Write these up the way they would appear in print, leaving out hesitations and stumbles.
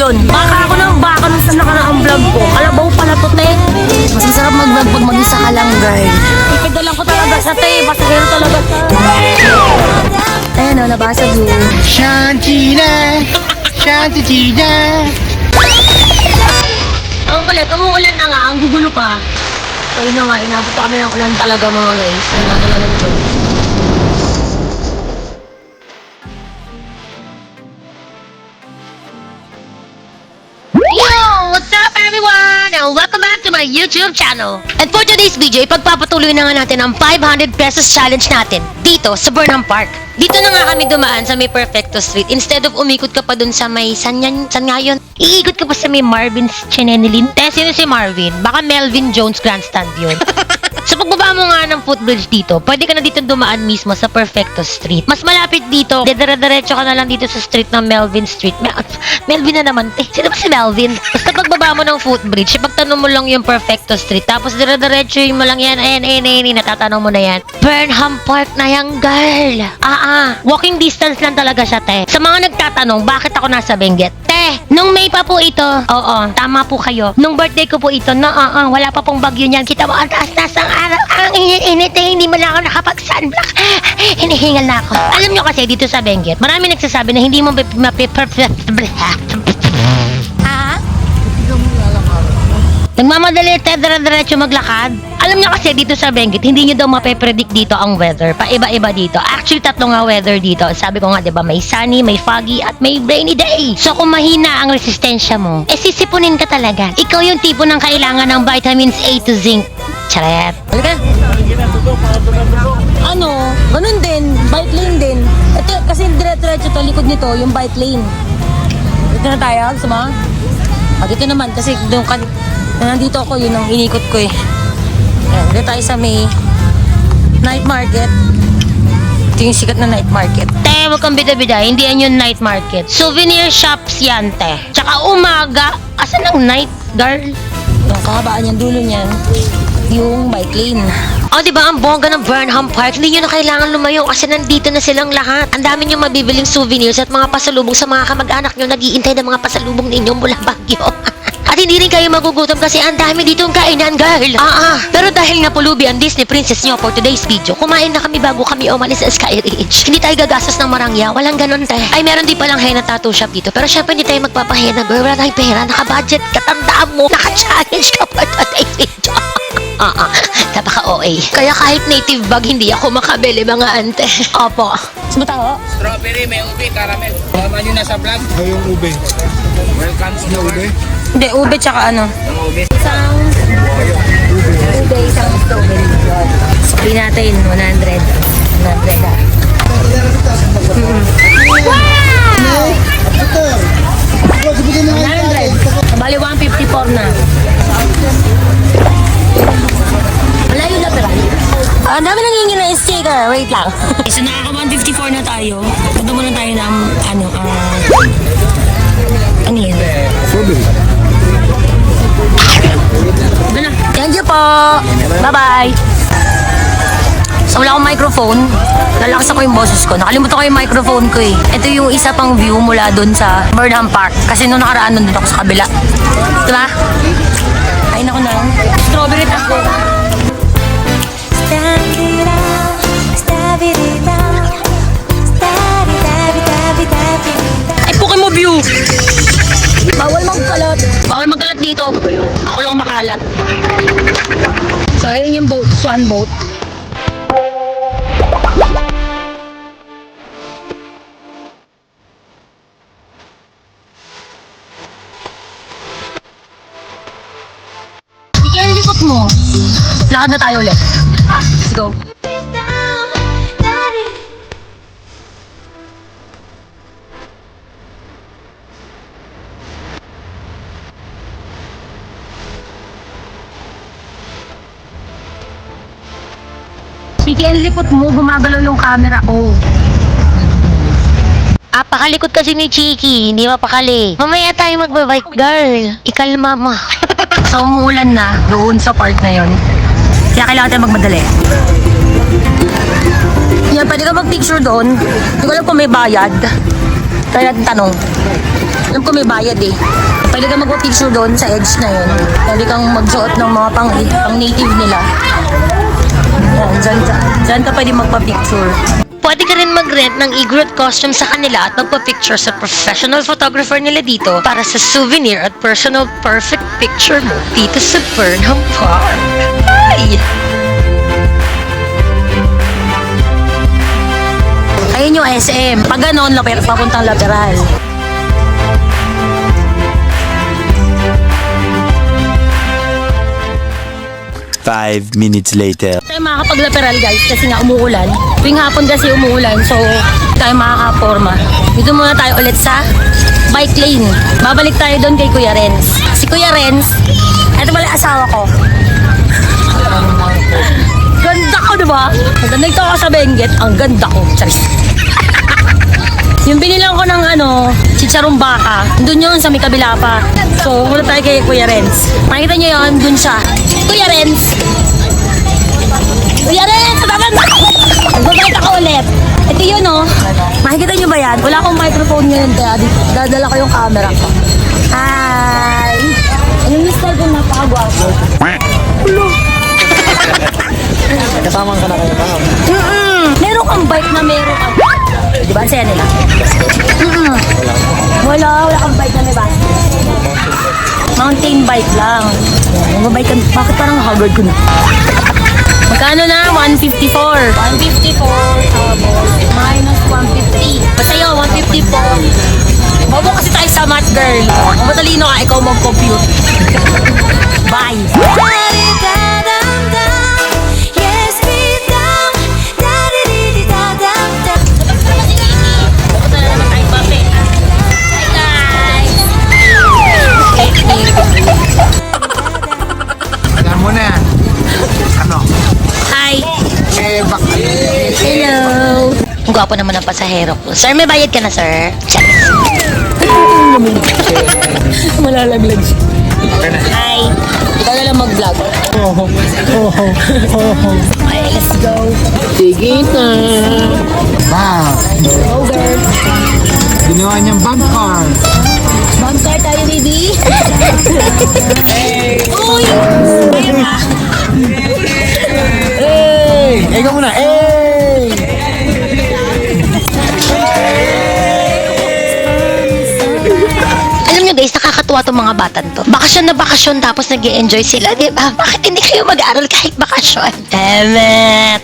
yun. Baka ako ng baka nung sa nakaraang vlog ko. Kalabaw pala to, te. Mas masarap mag-vlog pag mag-isa ka lang, girl. Ipidalan ko talaga sa te. Pasahero talaga siya. Ayan o, nabasag yun. Shantina, Shantina. Ang kulit, umuulan na nga. Ang gugulo pa. Ayun na nga, inabot kami ng ulan talaga mga guys. Ayun na talaga nito. Yo! What's up everyone? And welcome back to my YouTube channel. And for today's video, ipagpapatuloy na nga natin ang 500 pesos challenge natin dito sa Burnham Park. Dito na nga kami dumaan sa may Perfecto Street. Instead of umikot ka pa dun sa may san nga yun? Iikot ka pa sa may Marvin's Chenenilin. Sino si Marvin? Baka Melvin Jones Grandstand yun. So pagbaba mo nga ng footbridge dito, pwede ka na dito dumaan mismo sa Perfecto Street. Mas malapit dito, dedire-diretso ka na lang dito sa street ng Melvin Street. Melvin na naman, sino ba si Melvin? Basta pagbaba mo ng footbridge, pagtanong mo lang yung Perfecto Street, tapos dire-diretso mo lang yan, ayan, natatanong mo na yan. Burnham Park na yan, girl. Walking distance lang talaga siya, te. Sa mga nagtatanong, bakit ako nasa Benguet? Te, nung May pa po ito. Oo, tama po kayo. Nung birthday ko po ito, wala pa pong bagyo niyan. Kita mo, ang taas-taas ng araw. Ang init-init, hindi mo na ako nakapag-sunblock. Hinihingal na ako. Alam nyo kasi dito sa Benguet, marami nagsasabi na hindi mo nagmamadali, dire-diretso maglakad. Alam nyo kasi dito sa Benguet, hindi nyo daw mape-predict dito ang weather. Paiba-iba dito. Actually, tatlo nga weather dito. Sabi ko nga, diba, may sunny, may foggy, at may rainy day. So, kung mahina ang resistensya mo, sisipunin ka talaga. Ikaw yung tipo ng kailangan ng vitamins A to zinc. Charet. Halika. Ano? Ganun din. Bike lane din. Ito, kasi dire-diretso to, likod nito, yung bike lane. Dito na tayo, gusto mo? Dito naman, kasi doon ka... Nandito ako, yun ang inikot ko eh. Ayan, dito tayo sa may night market. Ito yung sikat na night market. Te, wag kang bida-bida, hindi yan yung night market. Souvenir shops yan, te. Tsaka umaga, asan ang night, girl? Yung kahabaan yung dulo niyan, yung bike lane. Diba, ang bongga ng Burnham Park, hindi nyo na kailangan lumayo kasi nandito na silang lahat. Ang dami nyo mabibiling souvenirs at mga pasalubong sa mga kamag-anak nyo nag-iintay ng mga pasalubong ninyo mula Baguio. At hindi rin kayo magugutom kasi ang dami ditong kainan, girl. Pero dahil nga pulubi ang Disney Princess nyo for today's video, kumain na kami bago kami umalis sa Sky Ridge. Hindi tayo gagastos ng marangya, walang ganun, te. Ay, meron din palang henna tattoo shop dito. Pero syempre hindi tayo magpapahenna, girl. Wala tayong pera, naka-budget, katandaan mo, naka-challenge ka for today's video. Napaka-OA. Kaya kahit native bag, hindi ako makabili, mga ante. Opo. Sumataho? Strawberry, may ube, caramel. Tama nyo na sa vlog. Ay, yung ube. Welcome to the ube. Hindi, ube tsaka ano. Ang ube. Isang ube, isang strawberry. Sabi natin, 100. 100 ha. Wow! 100. Bali, 154 na. Malayo na pala. Ang dami nang hingin na sticker. Wait lang. So, nakaka-154 na tayo. Punta muna tayo ng, ano yan? Strawberry. Doon na. Thank you po. Bye-bye. So, wala akong microphone. Lalakas ako yung boses ko. Nakalimutan ko yung microphone ko eh. Ito yung isa pang view mula doon sa Burnham Park. Kasi nung nakaraan nandun ako sa kabila. Diba? Ay, naku na. Strawberry taco. Ay, Pokemon view! Bawal magkalat. Bawal magkalat dito. Ako lang makalat. So, ayun yung boat. Swan boat. Sige, likot mo. Lakad na tayo ulit. Let's go. Sige, ang likot mo, gumagalaw yung camera ko. Pakalikot kasi ni Chiki, hindi mapakali. Mamaya tayo magbabike, girl. Ikalma mo. So, umuulan na doon sa park na yon. Kaya kailangan tayo magmadali. Yan, pwede ka mag-picture doon. Hindi ko alam kung may bayad. Try natin tanong. Alam ko may bayad eh. Pwede kang magpa-picture doon sa edge na yun. Pwede kang magsuot ng mga pang native nila. Yan, dyan ka pwede magpa-picture. Pwede ka rin mag-rent ng Igorot costume sa kanila at magpa-picture sa professional photographer nila dito para sa souvenir at personal perfect picture mo dito sa Burnham Park. Ay! Ayun yung SM. Pag ganon, papuntang lateral. Five minutes later. Tayo makakapag-lateral guys kasi nga umuulan. Tuwing hapon kasi umuulan so tayo makakaporma. Dito muna tayo ulit sa bike lane. Babalik tayo doon kay Kuya Renz. Si Kuya Renz, eto pala asawa ko. Ganda ko diba? Nagto ako sa Benguet, ang ganda ko. Charis. Yung binilang ko ng chicharong baka, doon yun sa may kabila pa. So, muna tayo kay Kuya Renz. Makikita nyo yun, doon siya. Kuya Renz! Kuya Renz! Tataman na! Magbabalik ako ulit. Ito yun makikita nyo ba yan? Wala akong microphone ngayon kaya dadala ko yung camera ko. Hi! Ano yung style kong napakagwapo? Ulo! Kasama ka na kayo pa. Meron kang bike na meron kang... Di ba? Ang saya nila. Wala kang bike na may bike. Mountain bike lang. Magbabike ka. Bakit parang haggard ko na? Magkano na? 154. 154. Minus 150. Basta yun, 154. Bobo kasi tayo sa math, girl. Kung matalino ka, ikaw mag-compute. Bye. Alam mo na. Ano? Hi. Bak. Hello. Ang gwapo naman ang pasahero ko. Sir, may bayad ka na, sir? Check. Malalaglag siya. Hi. Ikaw na lang mag-vlog. Okay, let's go. Sige na. Wow. Over. Ginawa niyang bump car. Bump car tayo, baby. Uy! Hey! Ikaw muna. Hey! Alam nyo guys, nakakatuwa tong mga batan to. Bakasyon na bakasyon tapos nag-i-enjoy sila, di ba? Bakit hindi kayo mag-aaral kahit bakasyon?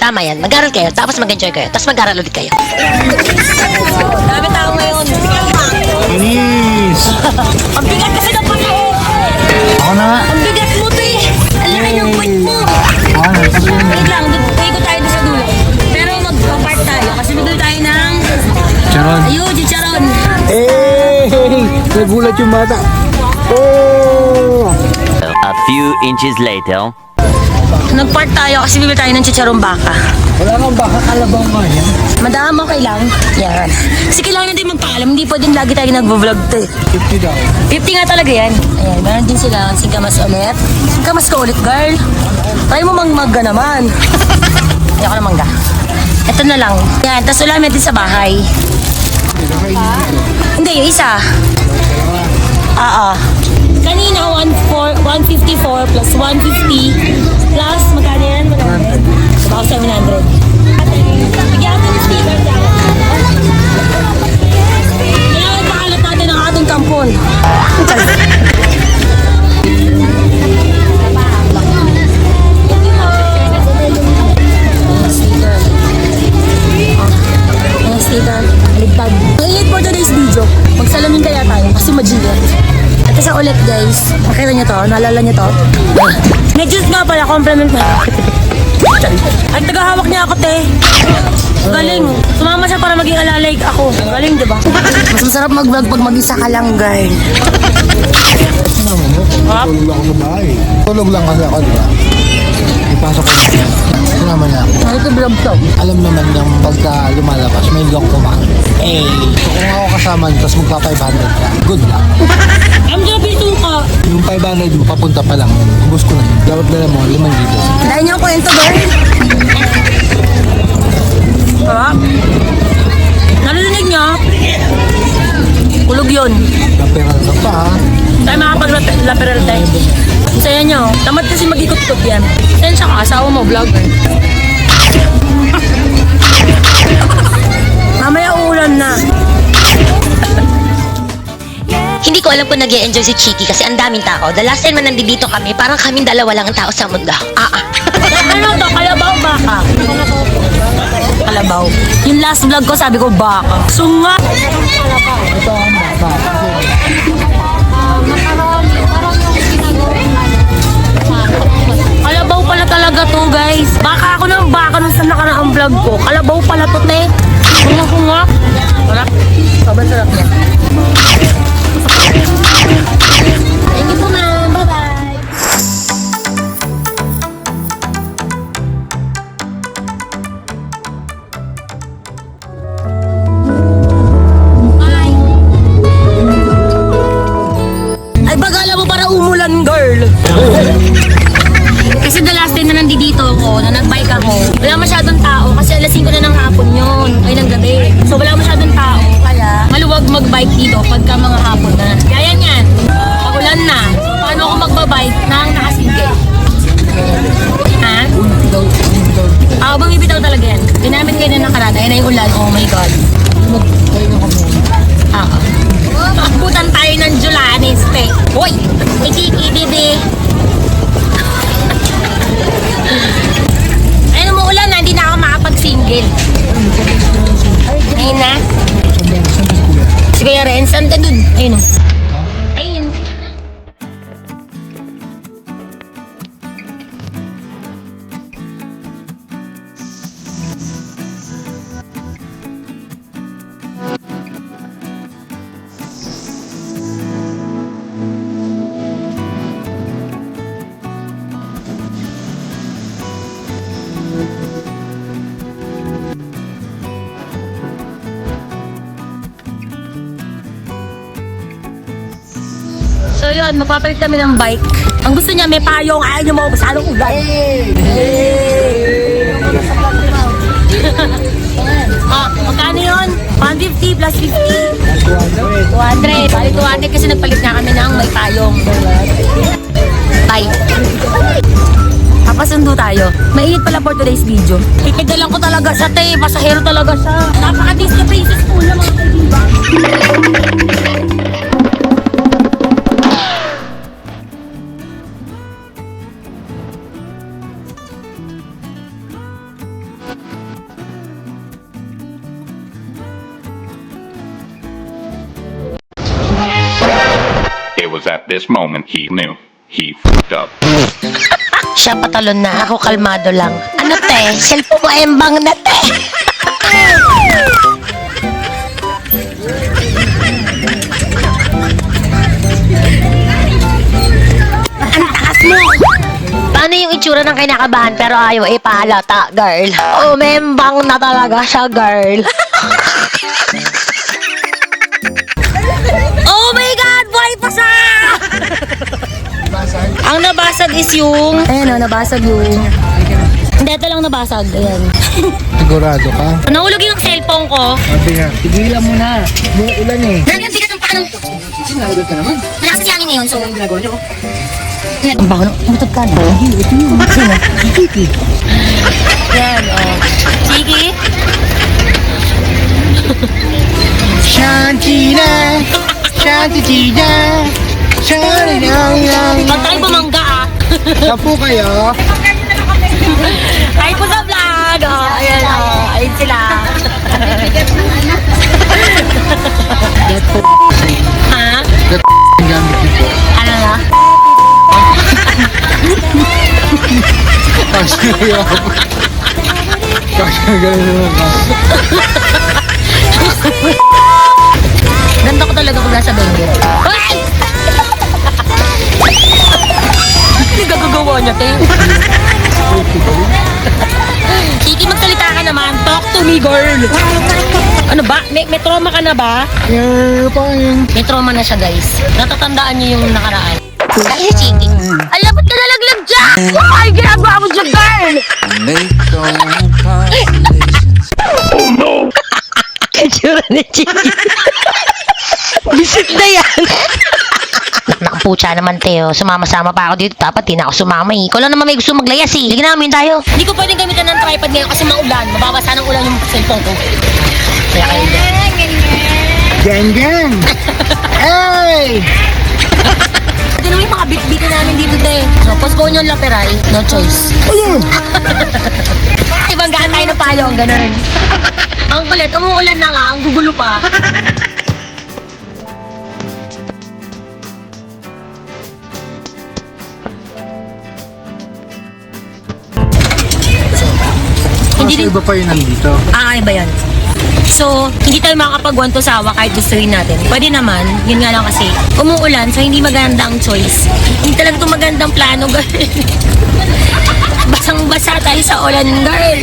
Tama yan. Mag-aaral kayo, tapos mag-enjoy kayo, tapos mag-aaral ulit kayo. Dami tao ngayon. Anis! Ang bigat kasi ng pagkain. Ako na nga. Ang bigat mo, te. Ang laki ng weight mo. Ako na. Wait lang, ikot tayo doon sa dulo. Pero mag-apart tayo kasi bigay tayo ng... Charon. Ayun, chicharon. Hey! Nagulat yung bata. Oh! A few inches later. Nag-part tayo kasi bibili tayo ng chicharong baka. Wala kang baka kalabang ba yan? Madam, okay lang. Yan. Kasi kailangan natin magpaalam. Hindi pwedeng lagi tayo nag-vlog to. 50 daw. 50 nga talaga yan. Ayan, meron din sila. Singkamas ulit. Singkamas ka ulit, girl. Try mo mangmagga naman. Hindi ako na mangga. Ito na lang. Yan, tapos ulam natin sa bahay. Hindi, yung isa. Kanina, 154 plus 150 plus, magkano yan? About 700. Bigyan natin yung speaker dyan. Kailangan makalat natin ang ating kampon. Sticker. Ligtad. Ang init for today's video. Magsalamin kaya tayo kasi mag-init. At isa ulit guys. Nakita nyo to? Naalala nyo to? May juice nga pala. Compliment na. Ay, tagahawak niya ako, te. Galing. Sumama siya para maging alalay ako. Galing, di ba? Mas masarap mag-vlog pag mag-isa ka lang, girl. Tulog lang ako sa bahay. Tulog lang kasi ako, di ba? Ipasok ko na. Ito naman na ako. Ito vlog to. Alam naman yung pagka lumalabas, may long kumain. Eh, so kung ako kasama nyo, tapos magpa-500 ka, good luck. Ang grabe ka. Yung 500 mo, papunta pa lang. Ubus ko na yun. Dapat dala mo, 5,000. Dahil niyo ang kwento, girl. Ha? Narinig niyo? Kulog yun. Napiral ka pa ha. Tayo makapag-lateral tayo. Saya nyo. Tamad kasi mag-ikot-ikot yan. Sensya ka, asawa mo, vlogger. Mamaya uulan na. Hindi ko alam kung nag-e-enjoy si Chiki kasi ang daming tao. The last time na nandito kami, parang kaming dalawa lang ang tao sa mundo. Ano to? Kalabaw baka? Kalabaw. Yung last vlog ko, sabi ko baka. Sunga! Ito ang baba. Kalabaw pala talaga to, guys. Baka ako ng baka nung sa nakaraang vlog ko. Kalabaw pala to, te. Sunga. Sarap. Sobrang sarap niya. Thank you po, ma'am. Bye-bye. Ay, bagala mo para umulan, girl. Kasi the last time na nandito ako, na nag-bike ako, wala masyadong tao kasi alas 5 na ng hapon yun, ay ng gabi. So wala masyadong tao, kaya maluwag mag-bike dito pagka mga hapon na. Kaya yan, pag-ulan na, so paano ako magbabike nang nakasinggit? Ha? Bumibitaw talaga yan. Ginamit kayo na nakaraan, ayun na yung ulan, oh my God. Abutan tayo ng Julanes, te. Hoy! Ikiki, bibi. Ayun, umuulan na, hindi na ako makapag-single. Ayun na. Si Kuya Renz, saan ka dun? Ayun o. Ayun. So yun, magpapalit kami ng bike. Ang gusto niya, may payong. Ayaw niya maubos. Halong ulan. Magkano yun? 150 plus 50. 200. Bali 200 kasi nagpalit na kami ng may payong. Bye. Papasundo tayo. Mainit pala for today's video. Ipidalan ko talaga siya, te. Pasahero talaga siya. Napaka-Disney Princess po lang mga kaibigan. It was at this moment he knew he fucked up. Siya patalon na, ako kalmado lang. Ano te? Cellphone mo embang na te. Ang takas mo! Paano yung itsura ng kinakabahan pero ayaw ipaalata, girl? Umembang na talaga siya, girl. Oh my God! Buhay pa siya! Ang nabasag is yung... Ayan o, nabasag yung... Hindi, ito lang nabasag. Ayan. Sigurado ka? Nahulog yung cellphone ko. Sabi nga, tigilan mo na. May ulan eh. Nandiyan tigas ng paano. Sinagot ka naman. Malakas si hangin ngayon, so... Ginagawa niyo. Ang baho, umutot ka na. Hindi, ito yung sino? Kiki. Yan, o. Sige. Shantina, Shantina, Shantina. Pag tayo bumangga, ah. Tapo kayo. Ay po sa vlog. Oh, ayan, oh. Ayun sila. Ha? Ang gamit nito. Ano na? Tapos kaya ako. Tapos gano'n naman ka. Ganda ko talaga kung nasa Benguet. Ay! Hindi gagagawa niya, te. Kiki, magsalita ka naman. Talk to me, girl. Ano ba? May trauma ka na ba? Yeah, pa yun. May trauma na siya, guys. Natatandaan niyo yung nakaraan. Ay, si Kiki. Alam, ba't ka nalaglag dyan? Ay, ginagawa mo dyan, girl! Katsura ni Chiki. Visit na yan. Nakapucha naman, Teo. Sumama-sama pa ako dito. Dapat di na ako sumama eh. Ikaw lang naman may gusto maglayas eh. Sige na, amin tayo. Hindi ko pwedeng gamitan ng tripod ngayon kasi maulan. Mababasa ng ulan yung cellphone ko. Kaya kayo hindi. Gang, gang! Hey! Ito naman yung mga bit-bit namin dito, te. So, postpone yung lateral. No choice. Ibang gaan tayo ng payong, ganun. Ang kulit, umuulan na nga. Ang gugulo pa. Hindi Kasi din. iba pa yun nandito. Iba yan. So, hindi tayo makakapag-one to sawa kahit gustuin natin. Pwede naman, yun nga lang kasi, umuulan, so hindi maganda ang choice. Hindi talaga ito magandang plano, girl. Basang-basa tayo sa ulan, girl.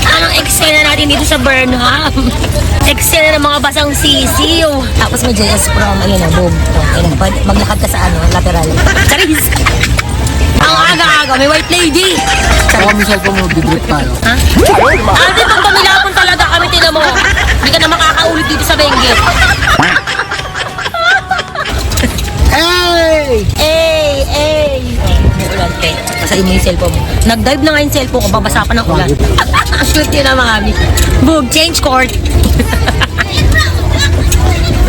Anong eksena natin dito sa Burnham? Eksena ng mga basang sisiw. Tapos may JS prom, ayun na, boom. Okay, maglakad ka sa lateral. Charis! Ang aga-aga, may white lady. Baka may cellphone mo, bidrip tayo. Ha? Ate, pag pamilapon talaga kami, tinan mo. Hindi ka na makakaulit dito sa Benguet. Hey! Ey! May ulan, te. Kasain mo yung cellphone mo. Nag-dive na nga yung cellphone ko, babasa pa ng ulan. Ang sweet yun na mga ami. Boog, change court.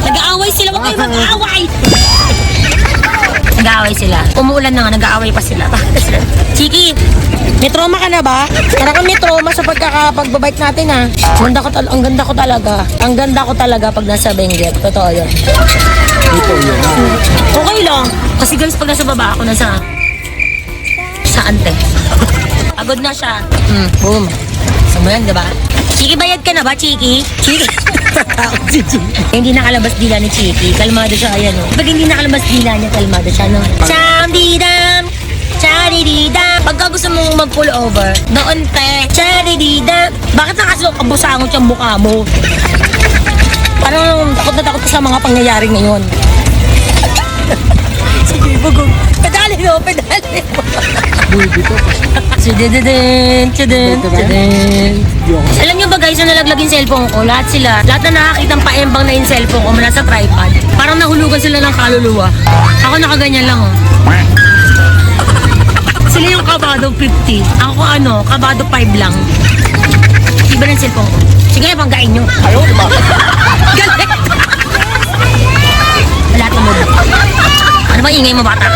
Nag-aaway sila, huwag kayo mag-aaway. Nag-aaway sila. Umuulan na nga, nag-aaway pa sila. Chiki, may trauma ka na ba? Para kang may trauma sa pagkakapagbabike natin ha. Ang ganda ko talaga. Ang ganda ko talaga pag nasa Benguet. Totoo yun. Dito yun. Okay lang. Kasi guys, pag nasa baba ako, nasa ante. Pagod na siya. Boom. Gusto mo yan, diba? Chiki, bayad ka na ba, Chiki? Chiki. Si Chiki. Hindi nakalabas dila ni Chiki. Kalmado siya, ayan o. Pag hindi nakalabas dila niya, kalmado siya, no? Cham-di-dam! Chari-di-dam! Pagka gusto mong mag-pull over, doon, te. Chari-di-dam! Bakit nakabusangot yung mukha mo? Parang takot na takot ka sa mga pangyayari ngayon. Sige, bugong. Pedali mo, pedali mo. Buhay dito. Chidididin, chidin, chidin. Alam nyo ba guys, na nalaglag yung cellphone ko, lahat na nakakitang paembang na yung cellphone ko mula sa tripod. Parang nahulugan sila ng kaluluwa. Ako nakaganyan lang oh. Sila yung kabado 50. Ako kabado 5 lang. Iba ng cellphone ko. Sige, panggain nyo. Ayaw, diba? Galit! Wala tumod. Ano ba ingay mo bata?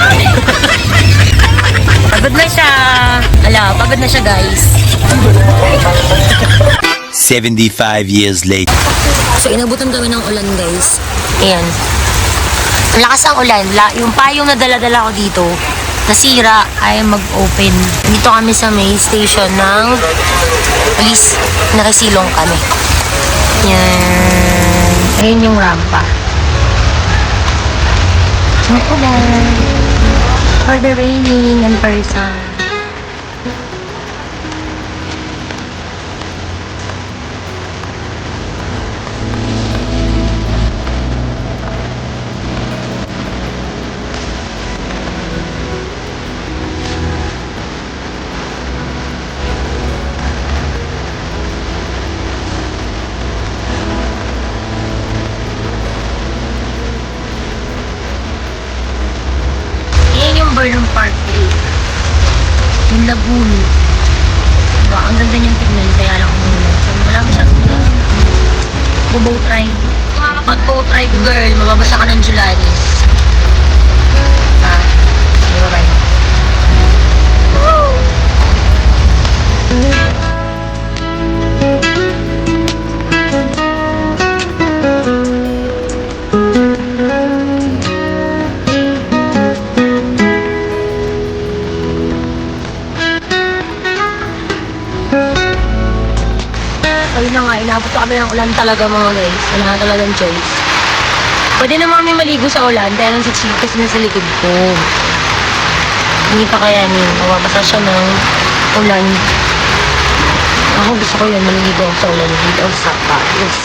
Pagod na siya. Pagod na siya guys. 75 years later. So inabutan kami ng ulan guys. Ayan. Ang lakas ng ulan. Yung payong na dala-dala ko dito, nasira ay mag-open. Dito kami sa may station ng police. Nakisilong kami. Yan. Ayan yung rampa. Ang ulan. For the raining in person. Burnham Park Place. Yung lagoon. Diba? Ang ganda niyang tignan. Kaya lang umulan. So, wala masyadong ulan. Boat ride. Mag-boat ride, girl. Mababasa ka ng Julanis. Diba ba? Ayun na nga, inabot kami ng ulan talaga mga guys. Wala na talagang choice. Pwede naman kami maligo sa ulan, kaya lang si Chief kasi nasa likod ko. Hindi pa kayanin. Mababasa siya ng ulan. Ako gusto ko yun, maligo ako sa ulan. Dito ako sa Paris.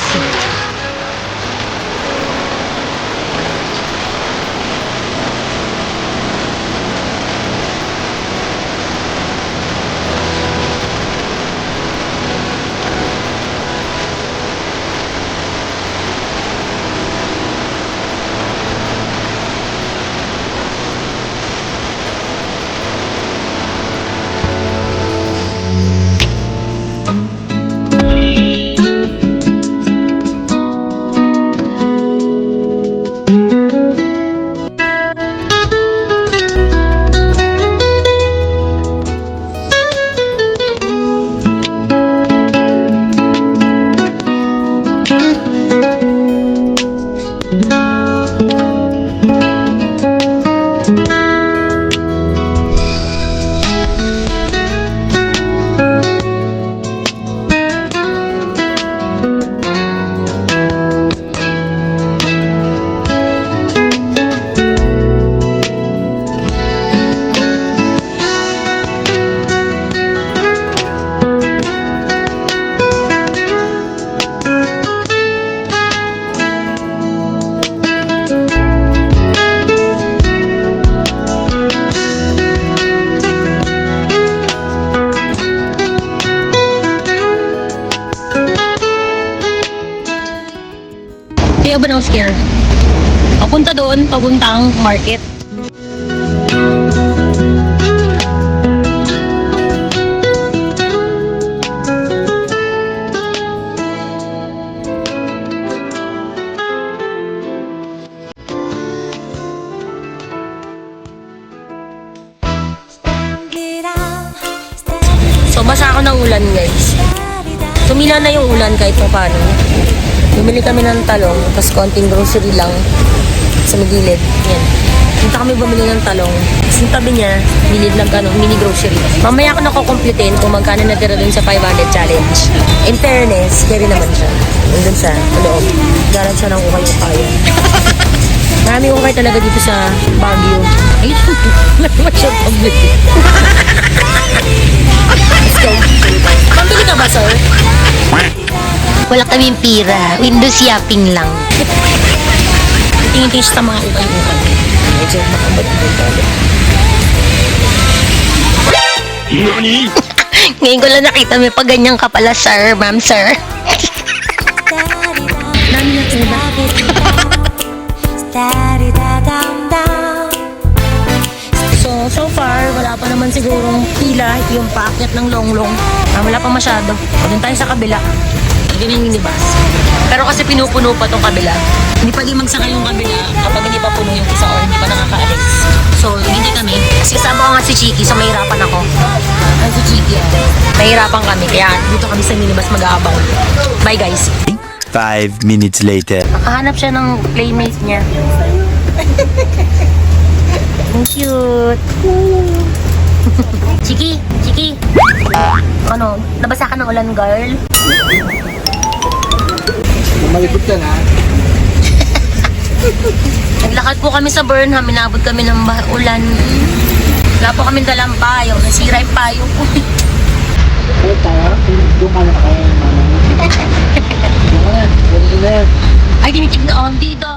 Kuya Banowski. Papunta doon, papuntang market. So, basa ako ng ulan, guys. Tumila na yung ulan kahit pa paano. Bumili kami ng talong, tapos konting grocery lang sa may gilid. Yan. Punta kami bumili ng talong. Tapos yung tabi niya, gilid lang mini grocery. Mamaya ako nakukumpletin kung magkano natira dun sa 500 challenge. In fairness, carry naman siya. Nandun sa loob. Garan siya ng ukay-ukay. Marami ukay talaga dito sa Baguio. Ay, wala siya public. Let's go. Pambili ka ba, sir? Wala kaming pira. Window shopping lang. Tingin-tingin siya sa mga ukay-ukay. Medyo makabot ang talo. Ngayon ko lang nakita may pag ganyan ka pala, sir, ma'am, sir. Dami na iba. So far, wala pa naman sigurong pila yung paakyat ng longlong. Wala pa masyado. Doon tayo sa kabila. Hindi na yung minibus. Pero kasi pinupuno pa tong kabila. Hindi pwede magsakay yung kabila kapag hindi pa puno yung isa or hindi pa nakakaalis. So, hindi kami. Kasi kasama ko nga si Chiki, so mahirapan ako. Ay, si Chiki. Mahirapan kami, kaya dito kami sa minibus mag-aabaw. Bye, guys. 5 minutes later. Nakahanap siya ng playmate niya. Ang cute. Chiki, Chiki. Ano, nabasa ka ng ulan, girl? Malipot ka na. Naglakad po kami sa Burnham, inabot kami ng ulan. Wala po kami dalang payo, nasira yung payo ko. Pwede tayo. Doon ka na kayo. Doon ka na. Doon na yan. Ay, tinitig na on dito.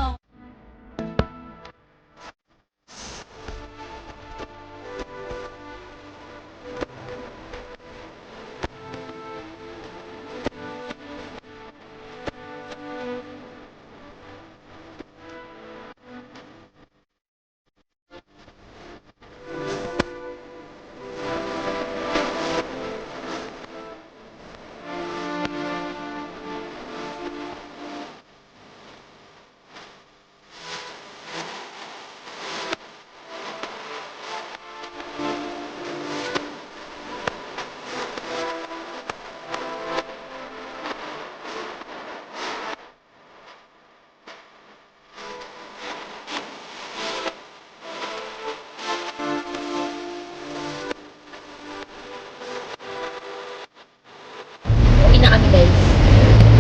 Na kami guys.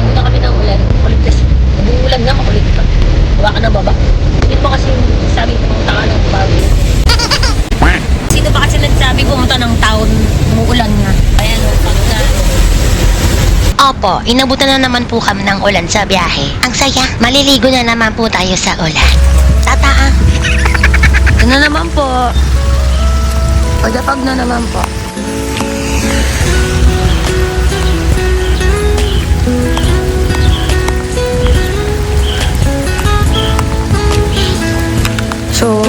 Pumunta kami ng ulan. Makulit kasi. Nag-uulan nga, makulit pa. Huwa ka na baba. Yun pa kasi sabi pumunta ka ng Baguio. Sino ba kasi nagsabi pumunta ng town, umuulan nga. Kaya no, pagka... Opo, inabutan na naman po kami ng ulan sa biyahe. Ang saya, maliligo na naman po tayo sa ulan. Tataan. Ito na naman po. Pagdapag na naman po. So,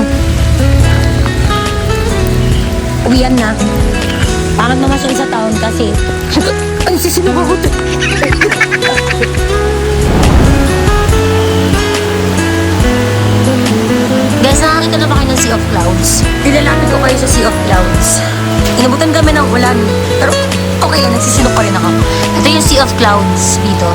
uwian na. Pangit mamasyal sa taon kasi ay, sisinok ako. Guys, nakakita na ba kayo ng Sea of Clouds? Nilalapit ko kayo sa Sea of Clouds. Inabutan kami ng ulan. Pero okay lang, nagsisinok pa rin ako. Ito yung Sea of Clouds dito.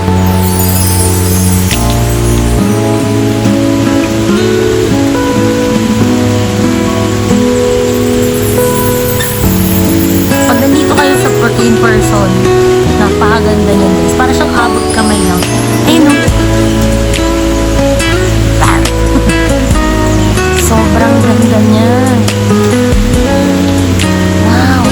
Pag nandito kayo sa 14 person, napakaganda niyan guys. Para siyang abot kamay lang. Ayun o. Sobrang ganda niya. Wow.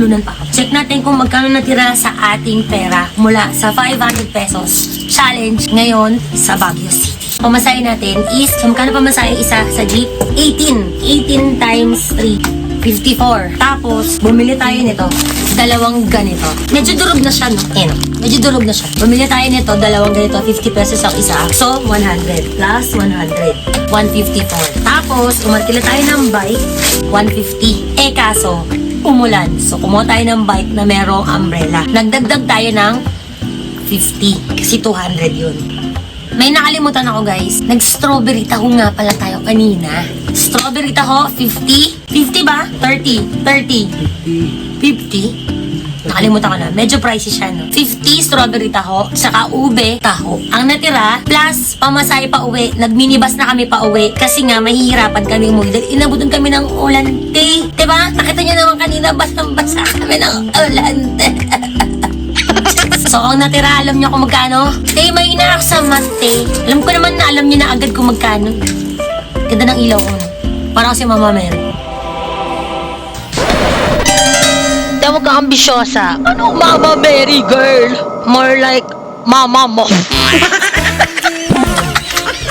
nabubulunan pa ako. Check natin kung magkano natira sa ating pera mula sa 500 pesos challenge ngayon sa Baguio City. Pamasahe natin is, so magkano pamasahe isa sa jeep? 18. 18 times 3. 54. Tapos, bumili tayo nito. Dalawang ganito. Medyo durog na siya, no? Ayan, medyo durog na siya. Bumili tayo nito, dalawang ganito. 50 pesos ang isa. So, 100 plus 100. 154. Tapos, umarkila tayo ng bike. 150. Eh, kaso, umulan. So, kumuha tayo ng bike na merong umbrella. Nagdagdag tayo ng 50. Kasi 200 yun. May nakalimutan ako, guys. Nag-strawberry taho nga pala tayo kanina. Strawberry taho, 50. 50 ba? 30. 30. 50. Nakalimutan ko na. Medyo pricey siya, no? 50 strawberry taho, saka ube taho. Ang natira, plus pamasahe pa uwi. Nag-minibus na kami pa uwi. Kasi nga, mahihirapan kami umuwi. Dahil inabutan kami ng ulante. Diba? Nakita niyo naman kanina, basang-basa kami ng ulante. So, ang natira, alam niyo kung magkano? Tay, may inaak sa mate. Alam ko naman na alam niyo na agad kung magkano. Ganda ng ilaw ko. Parang si Mama Mary. Tawag ka ambisyosa. Ano, Mama Mary, girl? More like Mama mo.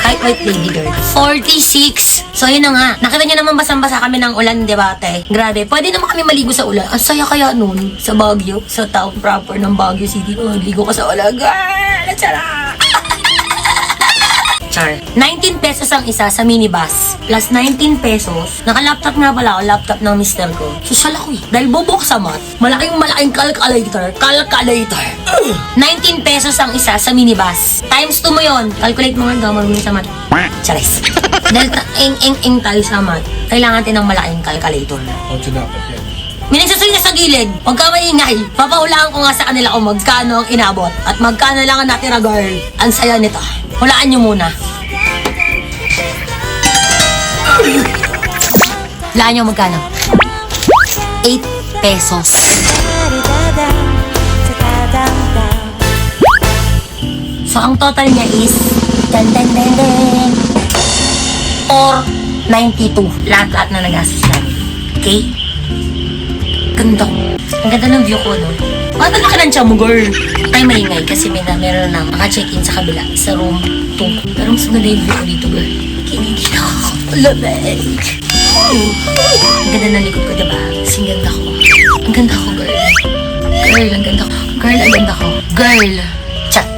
Kahit white lady girl. 46. So, yun na nga. Nakita niyo naman basang-basa kami ng ulan, di ba, te? Grabe. Pwede naman kami maligo sa ulan. Ang saya kaya nun sa Baguio, sa town proper ng Baguio City. Oh, ligo ka sa ulan. Girl! Tsara! Char. 19 pesos ang isa sa minibus. Plus 19 pesos. Naka-laptop nga pala ako. Laptop ng mister ko. Social ako eh. Dahil bobo ko sa math. Malaking calculator. Calculator. 19 pesos ang isa sa minibus. Times 2 mo yun. Calculate mo nga gamar mo sa math. Charis. Dahil ing tayo sa math. Kailangan natin ng malaking calculator. May nagsasalita sa gilid. Huwag ka maingay. Papahulaan ko nga sa kanila kung magkano ang inabot. At magkano lang ang natira, girl. Ang saya nito. Hulaan nyo muna. Hulaan nyo magkano? 8 pesos. So, ang total niya is or 92. Lahat-lahat na nagastos namin. Okay? Ganda. Ang ganda ng view ko, no? Bakit laki ng tiyan mo, girl? Ay, maingay kasi meron na maka-check-in sa kabila, sa room 2. Pero mas maganda yung view ko dito, girl. Kinigil ako. Lamig. Ang ganda ng likod ko, diba? Kasi ang ganda ko. Ang ganda ko, girl. Girl, ang ganda ko. Girl, ang ganda ko. Girl. Chat.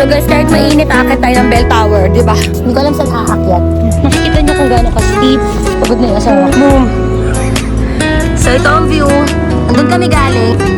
So guys, kahit mainit, akit tayo ng bell tower, di ba? Hindi ko alam saan aakyat. Nakikita niyo kung gaano ka-steep. Pagod na yung asawa ko. So ito ang view. Andun kami galing.